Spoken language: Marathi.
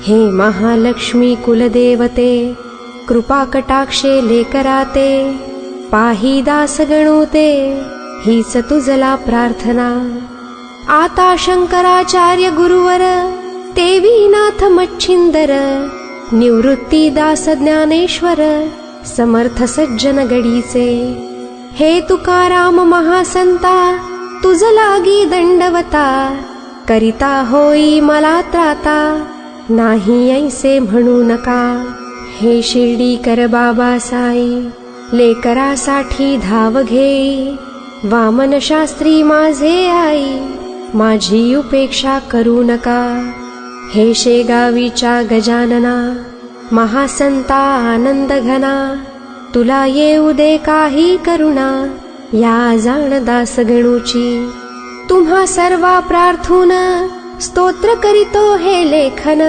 हे महालक्ष्मी कुलदेवते, कृपा कटाक्षे लेकराते, पाही दास गणूते, हीच तुझला प्रार्थना। आता शंकराचार्य गुरुवर, देवीनाथ मच्छिंदर, निवृत्ती दास ज्ञानेश्वर, समर्थ सज्जन गडीचे। हे तुकाराम महासंता, तुझ लागी दंडवता, करिता होई मला त्राता, नाही ऐसे म्हणू नका। हे शिर्डीकर बाबा साई, लेकरासाठी धाव घेई, वामन शास्त्री माझे आई, माझी उपेक्षा करू नका। हे शेगावीच्या गजानना, महासंता आनंद घना, तुला येऊ दे काही करुणा, या जाण दास गणूची। तुम्हा सर्वा प्रार्थून स्तोत्र करीतो हे लेखन।